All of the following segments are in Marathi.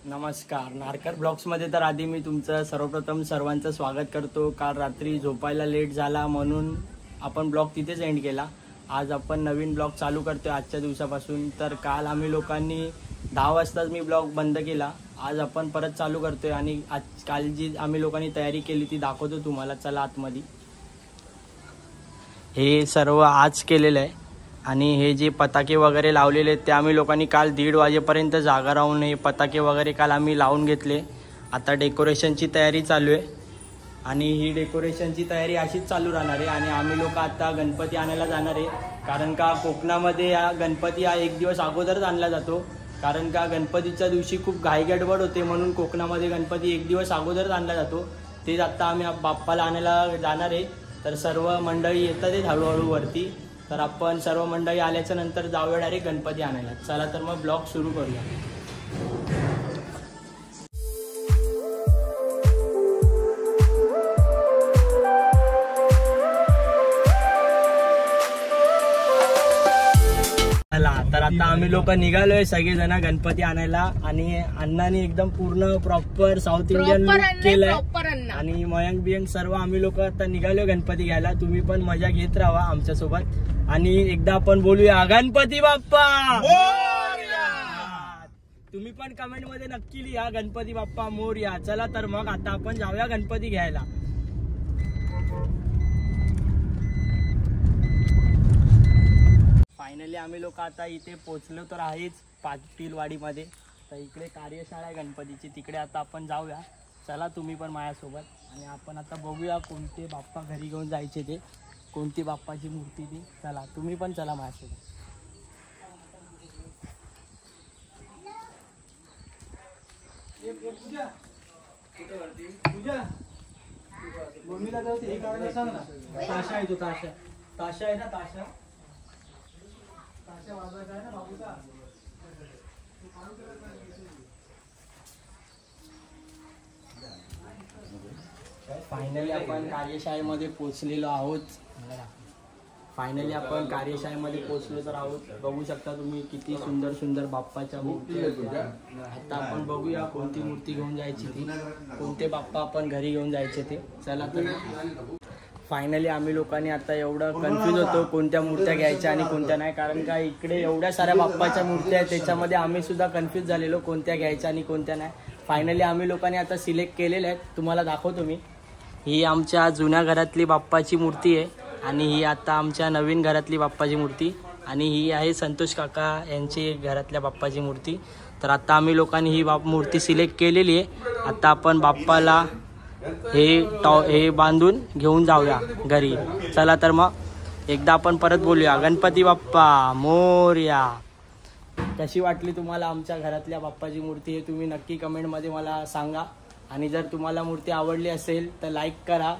नमस्कार. नारकर ब्लॉग्समध्ये तर आधी मी तुमचं सर्वप्रथम सर्वांचं स्वागत करतो. काल रात्री झोपायला लेट झाला म्हणून आपण ब्लॉग तिथेच एंड केला. आज आपण नवीन ब्लॉग चालू करतोय आजच्या दिवसापासून. तर काल आम्ही लोकांनी 10 वाजताच मी ब्लॉग बंद केला. आज आपण परत चालू करतोय आणि आज काल जी आम्ही लोकांनी तयारी केली ती दाखवतो तुम्हाला. चला आतमध्ये. हे सर्व आज केलेलं आहे आणि हे जे पताके वगैरे लावलेले आहेत ते आम्ही लोकांनी काल 1:30 वाजेपर्यंत जागा राहून हे पताके वगैरे काल आम्ही लावून घेतले. आता डेकोरेशनची तयारी चालू आहे आणि ही डेकोरेशनची तयारी अशीच चालू राहणार आहे. आणि आम्ही लोक आता गणपती आणायला जाणार आहे, कारण का कोकणामध्ये हा गणपती हा 1 दिवस अगोदरच आणला जातो. कारण का गणपतीच्या दिवशी खूप घाईगडबड होते म्हणून कोकणामध्ये गणपती 1 दिवस अगोदरच आणला जातो. तेच आता आम्ही बाप्पाला आणायला जाणार आहे. तर सर्व मंडळी येतात आहेत हळूहळू वरती. तर आपण सर्व मंडळी आल्याच्या नंतर जाऊया डायरेक्ट गणपती आणायला. चला तर मग ब्लॉग सुरू करूया. तर आता आम्ही लोक निघालोय सगळेजण गणपती आणायला आणि अण्णाने एकदम पूर्ण प्रॉपर साऊथ इंडियन लुक केलंय आणि मयंक बियंक सर्व आम्ही लोक आता निघालोय गणपती घ्यायला. तुम्ही पण मजा घेत राहा आमच्या सोबत आणि एकदा आपण बोलूया गणपती बाप्पा. तुम्ही पण कमेंट मध्ये नक्की लिहा गणपती बाप्पा मोरया. चला तर मग आता आपण जाऊया गणपती घ्यायला. फायनली आम्ही लोक आता इथे पोचलो तर आहेच पाटीलवाडीमध्ये. तर इकडे कार्यशाळा आहे गणपतीची, तिकडे आता आपण जाऊया. चला तुम्ही पण माझ्यासोबत आणि आपण आता बघूया कोणते बाप्पा घरी घेऊन जायचे ते, कोणती बाप्पाची मूर्ती ती. चला तुम्ही पण चला माझ्यासोबत. ताशा आहे तो, ताशा ताशा आहे ना, ताशा फायनली आपण कार्यशाळेमध्ये पोचलेलो आहोत. तर आहोत. बघू शकता तुम्ही किती सुंदर सुंदर बाप्पाच्या मूर्ती आहेत. आता आपण बघूया कोणती मूर्ती घेऊन जायची ती, कोणते बाप्पा आपण घरी घेऊन जायचे ते. चला तर फायनली आम्ही लोकांनी आता एवढं कन्फ्यूज होतो कोणत्या मूर्त्या घ्यायच्या आणि कोणत्या नाही, कारण का इकडे एवढ्या साऱ्या बाप्पाच्या मूर्त्या आहेत त्याच्यामध्ये आम्ही सुद्धा कन्फ्यूज झालेलो कोणत्या घ्यायच्या आणि कोणत्या नाही. फायनली आम्ही लोकांनी आता सिलेक्ट केलेल्या आहेत, तुम्हाला दाखवतो मी. ही आमच्या जुन्या घरातली बाप्पाची मूर्ती आहे आणि ही आता आमच्या नवीन घरातली बाप्पाची मूर्ती आणि ही आहे संतोष काका यांची घरातल्या बाप्पाची मूर्ती. तर आता आम्ही लोकांनी ही मूर्ती सिलेक्ट केलेली आहे. आता आपण बाप्पाला हे बांधून घेऊन जाऊया घरी. चला तर मग एकदा आपण परत बोलूया गणपती बाप्पा मोरया. कशी वाटली तुम्हाला आमच्या घरातल्या बाप्पाची मूर्ती हे तुम्ही नक्की कमेंटमध्ये मला सांगा. आणि जर तुम्हाला मूर्ती आवडली असेल तर लाईक करा,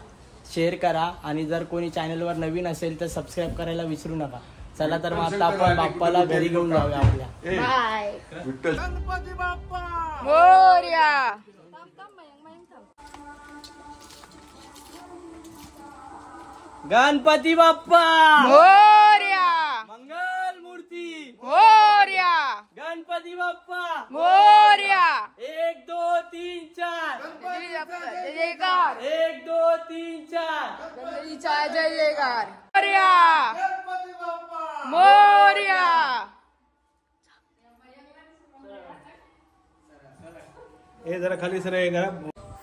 शेअर करा आणि जर कोणी चॅनलवर नवीन असेल तर सबस्क्राईब करायला विसरू नका. चला तर मग आता आपण बाप्पाला घरी घेऊन जाऊया आपल्या. गणपती बाप्पा मोरया. गणपती बाप्पा मोरया. मंगल मूर्ती मोरया. गणपती बाप्पा मोरया. 1 2 3 4 जय जयकार. 1 2 3 4 गणपतीचा जय जयकार. मोरया. गणपती बाप्पा मोरया. हे जरा खाली सर.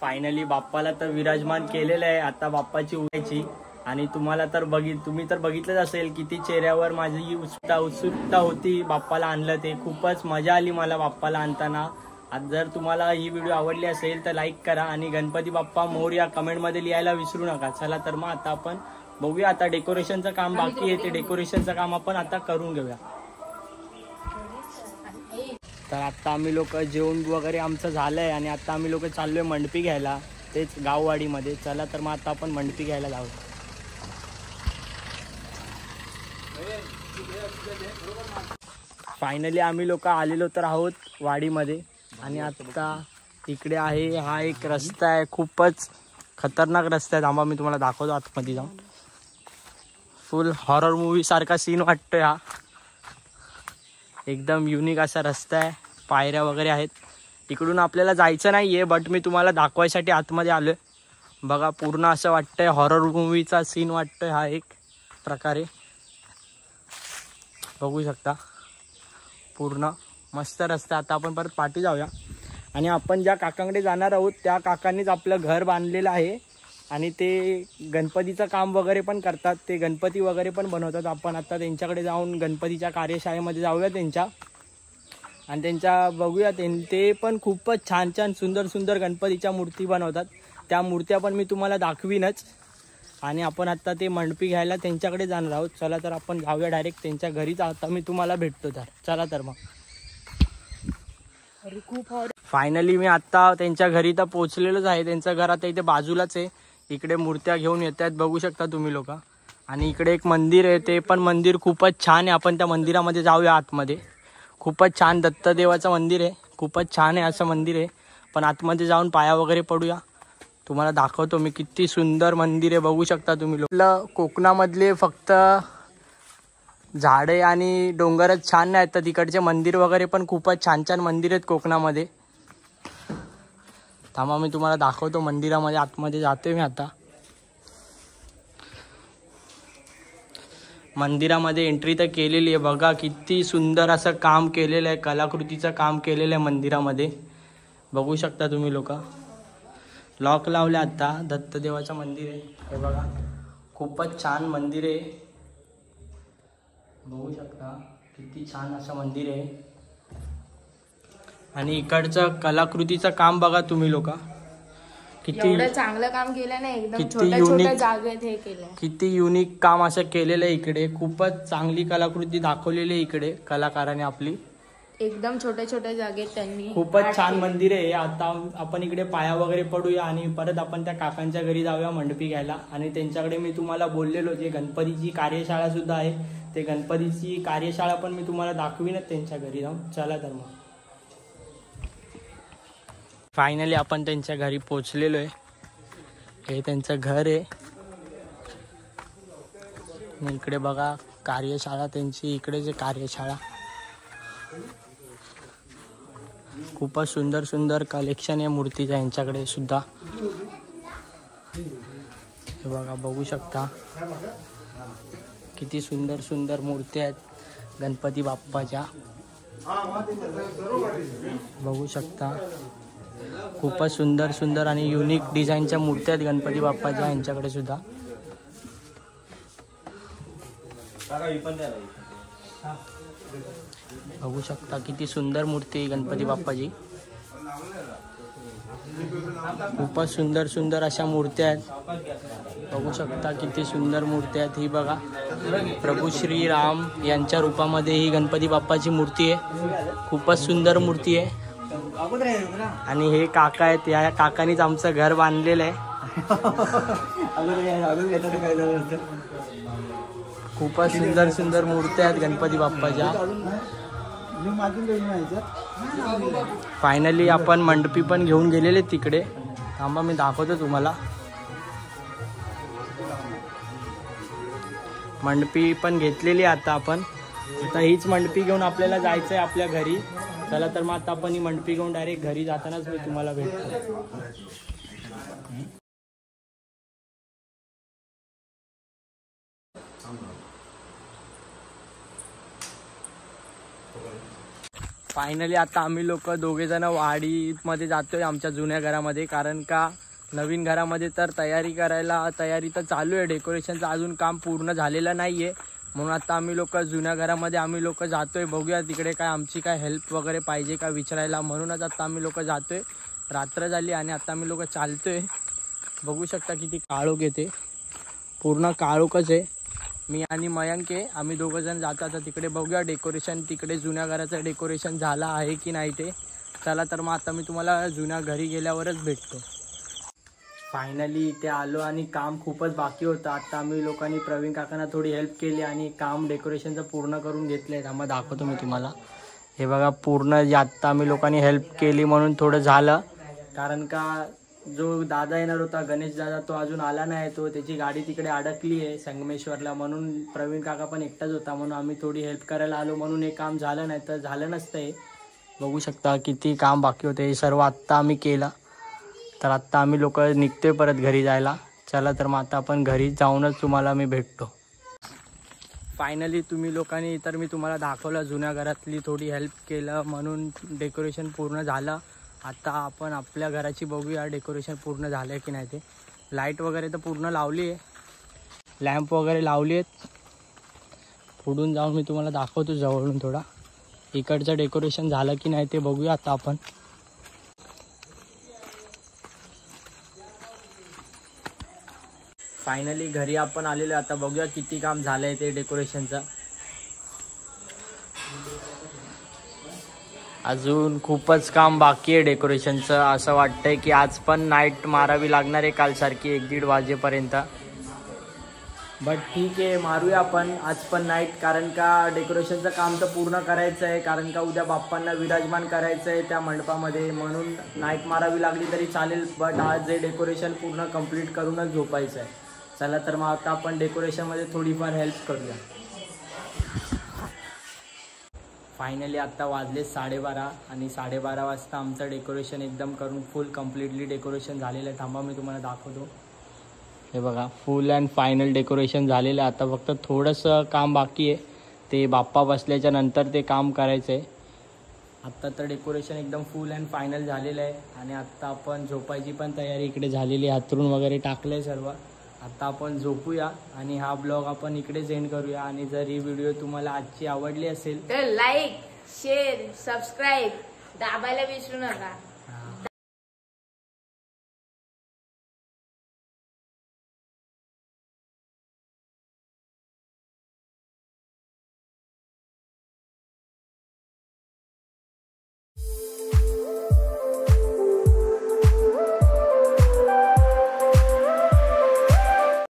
फायनली बाप्पाला तर विराजमान केलेलं आहे. आता बाप्पाची उद्याची आणि तुम्हाला तर तुम्ही तर बघितलंच असेल किती चेहऱ्यावर माझी उत्सुकता होती बाप्पाला आणलं ते. खूपच मजा आली मला बाप्पाला आणताना. आज जर तुम्हाला ही व्हिडिओ आवडली असेल तर लाईक करा आणि गणपती बाप्पा मोरया कमेंटमध्ये लिहायला विसरू नका. चला तर मग आता आपण बघूया. आता डेकोरेशनचं काम बाकी आहे, ते डेकोरेशनचं काम आपण आता करून घेऊया. तर आता आम्ही लोक जेवण वगैरे आमचं झालंय आणि आता आम्ही लोक चाललोय मंडपी घ्यायला, तेच गाववाडीमध्ये. चला तर मग आता आपण मंडपी घ्यायला जाऊ. फायनली आम्ही लोक आलेलो तर आहोत वाडीमध्ये आणि आता इकडे आहे हा एक रस्ता आहे, खूपच खतरनाक रस्ता आहे. थांबा मी तुम्हाला दाखवतो आतमध्ये जाऊन. फुल हॉरर मूवी सारखा सीन वाटतोय हा. एकदम युनिक असा रस्ता आहे, पायऱ्या वगैरे आहेत. इकडून आपल्याला जायचं नाही आहे, बट मी तुम्हाला दाखवायसाठी आतमध्ये आलो. बघा पूर्ण असं वाटतंय हॉरर मूवीचा सीन वाटतोय हा एक प्रकारे. बघू शकता पूर्ण मस्त रस्ता. आता आपण परत पाठी जाऊया आणि आपण ज्या काकांकडे जाणार आहोत त्या काकांनीच आपलं घर बांधलेलं आहे आणि ते गणपतीचं काम वगैरे पण करतात. ते गणपती वगैरे पण बनवतात. आपण आता त्यांच्याकडे जाऊन गणपतीच्या कार्यशाळेमध्ये जाऊया त्यांच्या आणि त्यांच्या बघूया. ते पण खूपच छान छान सुंदर सुंदर गणपतीच्या मूर्ती बनवतात. त्या मूर्त्या पण मी तुम्हाला दाखवीनच. आणि आपण आता ते मंडपी घ्यायला त्यांच्याकडे जाणार आहोत. चला तर आपण जाऊया डायरेक्ट त्यांच्या घरीच. आता मी तुम्हाला भेटतो तर चला तर मग. फायनली मी आता त्यांच्या घरी तर पोहोचलेलोच आहे. त्यांचं घर आता इथे बाजूलाच आहे. इकडे मूर्त्या घेऊन येत आहेत बघू शकता तुम्ही लोक. आणि इकडे एक मंदिर आहे, ते पण मंदिर खूपच छान आहे. आपण त्या मंदिरामध्ये जाऊया आतमध्ये. खूपच छान दत्तदेवाचं मंदिर आहे. खूपच छान आहे असं मंदिर आहे. पण आतमध्ये जाऊन पाया वगैरे पडूया. तुम्हाला दाखवतो मी किती सुंदर मंदिर आहे बघू शकता तुम्ही लोक. कोकणामधले फक्त झाडे आणि डोंगरच छान नाहीत तर तिकडचे मंदिर वगैरे पण खूपच छान छान मंदिर आहेत कोकणामध्ये. थांबा मी तुम्हाला दाखवतो मंदिरामध्ये. आतमध्ये जातोय मी आता. मंदिरामध्ये एंट्री तर केलेली आहे. बघा किती सुंदर असं काम केलेलं आहे, कलाकृतीचं काम केलेलं आहे मंदिरामध्ये बघू शकता तुम्ही लोक. लॉक लावले आता. दत्तदेवाचं मंदिर आहे हे बघा. खूपच छान मंदिर आहे बघू शकता. किती छान असं मंदिर आहे. आणि इकडचं कलाकृतीचं काम बघा तुम्ही लोक. किती चांगलं काम केलं नाही. एकदम छोट्या छोट्या जागेत हे केलं. किती युनिक काम असं केलेलं आहे इकडे. खूपच चांगली कलाकृती दाखवलेली आहे इकडे कलाकाराने आपली. एकदम छोट्या छोट्या जागेत त्यांनी. खूपच छान मंदिर आहे. आता आपण इकडे पाया वगैरे पडूया आणि परत आपण त्या काकांच्या घरी जाऊया मंडपी घ्यायला. आणि त्यांच्याकडे मी तुम्हाला बोललेलो जे गणपतीची कार्यशाळा सुद्धा आहे, ते गणपतीची कार्यशाळा पण मी तुम्हाला दाखवीनच त्यांच्या घरी जाऊन. चला तर मग. फायनली आपण त्यांच्या घरी पोचलेलो आहे. हे त्यांचं घर आहे. इकडे बघा कार्यशाळा त्यांची. इकडे जे कार्यशाळा खूपच सुंदर सुंदर कलेक्शन आहे मूर्तीचं यांच्याकडे सुद्धा. हे बघा बघू शकता किती सुंदर सुंदर मूर्त्या आहेत गणपती बाप्पाच्या बघू शकता. खूपच सुंदर सुंदर आणि युनिक डिझाईनच्या मूर्त्या आहेत गणपती बाप्पाच्या यांच्याकडे सुद्धा. बघू शकता किती सुंदर मूर्ती आहे गणपती बाप्पाची. खूपच सुंदर सुंदर अशा मूर्त्या आहेत बघू शकता. किती सुंदर मूर्त्या आहेत. ही बघा प्रभू श्री राम यांच्या रूपामध्ये ही गणपती बाप्पाची मूर्ती आहे. खूपच सुंदर मूर्ती आहे. आणि हे काका आहेत. या काकानीच आमचं घर बांधलेलं आहे. खूपच सुंदर सुंदर मूर्त्या आहेत गणपती बाप्पाच्या. फायनली आपण मंडपी पण घेऊन गेलेले तिकडे. थांबा मी दाखवतो तुम्हाला. मंडपी पण घेतलेली आता आपण. आता हीच मंडपी घेऊन आपल्याला जायचं आहे आपल्या घरी. चला तर मग आता आपण ही मंडपी घेऊन डायरेक्ट घरी जातानाच मी तुम्हाला भेटतो. फायनली आता आम्ही लोक दोघे जण वाडीमध्ये जातोय आमच्या जुन्या घरामध्ये. कारण का नवीन घरामध्ये तर तयारी तर चालू आहे. डेकोरेशनचं अजून काम पूर्ण झालेलं नाही आहे. म्हणून आता आम्ही लोक जुन्या घरामध्ये आम्ही लोक जातोय. बघूया तिकडे काय आमची काय हेल्प वगैरे पाहिजे का विचारायला. म्हणूनच आता आम्ही लोक जातोय. रात्र झाली आणि आता आम्ही लोक चालतोय. बघू शकता किती काळोख येते. पूर्ण काळोखच आहे. मी आणि मयंक आहे. आम्ही दोघं जण जातो आता तिकडे. बघूया डेकोरेशन तिकडे जुन्या घराचं डेकोरेशन झालं आहे की नाही ते. चला तर मग आता मी तुम्हाला जुन्या घरी गेल्यावरच भेटतो. फायनली इथे आलो आणि काम खूपच बाकी होतं. आता आम्ही लोकांनी प्रवीण काकांना थोडी हेल्प केली आणि काम डेकोरेशनचं पूर्ण करून घेतलं आहे. त्यामुळे दाखवतो मी तुम्हाला. हे बघा पूर्ण जे आत्ता आम्ही लोकांनी हेल्प केली म्हणून थोडं झालं. कारण का जो दादा येणार होता गणेश दादा तो अजून आला नाही. तो त्याची गाडी तिकडे अडकली आहे संगमेश्वरला. म्हणून प्रवीण काका पण एकटाच होता. म्हणून आम्ही थोडी हेल्प करायला आलो. म्हणून हे काम झालं नाही तर झालं नसतं. हे बघू शकता किती काम बाकी होते, हे सर्व आत्ता आम्ही केलं. तर आत्ता आम्ही लोक निघतोय परत घरी जायला. चला तर मग आता आपण घरी जाऊनच तुम्हाला मी भेटतो. फायनली तुम्ही लोकांनी तर मी तुम्हाला दाखवलं, जुन्या घरातली थोडी हेल्प केलं म्हणून डेकोरेशन पूर्ण झालं. आता आपण आपल्या घराची बघूया डेकोरेशन पूर्ण झालं आहे की नाही ते. लाईट वगैरे तर पूर्ण लावली आहे, लॅम्प वगैरे लावली आहेत. पुढून जाऊन मी तुम्हाला दाखवतो जवळून थोडा इकडचं डेकोरेशन झालं की नाही ते बघूया आता आपण. फायनली घरी आपण आलेलो. आता बघूया किती काम झालंय ते डेकोरेशनचं. अजून खूपच काम बाकी आहे डेकोरेशनचं. असं वाटतंय की आज पण नाईट मारावी लागणार आहे कालसारखी 1-1:30 वाजेपर्यंत. बट ठीक आहे, मारूया आपण आज पण नाईट, कारण का डेकोरेशनचं काम तर पूर्ण करायचं आहे. कारण का उद्या बाप्पांना विराजमान करायचं आहे त्या मंडपामध्ये, म्हणून नाईट मारावी लागली तरी चालेल. बट आज हे डेकोरेशन पूर्ण कंप्लीट करूनच झोपायचं आहे. चला तर मग आता आपण डेकोरेशनमध्ये थोडीफार हेल्प करूया. फायनली आत्ता वाजले 12:30 आणि 12:30 वाजता आमचं डेकोरेशन एकदम करून फुल कम्प्लिटली डेकोरेशन झालेलं आहे. थांबा मी तुम्हाला दाखवतो. हे बघा फुल अँड फायनल डेकोरेशन झालेलं आहे. आता फक्त थोडंसं काम बाकी आहे, ते बाप्पा बसल्याच्या नंतर ते काम करायचं आहे. आत्ता तर डेकोरेशन एकदम फुल अँड फायनल झालेलं आहे. आणि आत्ता आपण झोपायची पण तयारी इकडे झालेली आहे. हातरून वगैरे टाकलं आहे सर्व. आता आपण झोपूया आणि हा ब्लॉग आपण इकडेच एंड करूया. आणि जर ही व्हिडिओ तुम्हाला आजची आवडली असेल तर लाईक, शेअर, सबस्क्राईब दाबायला विसरू नका.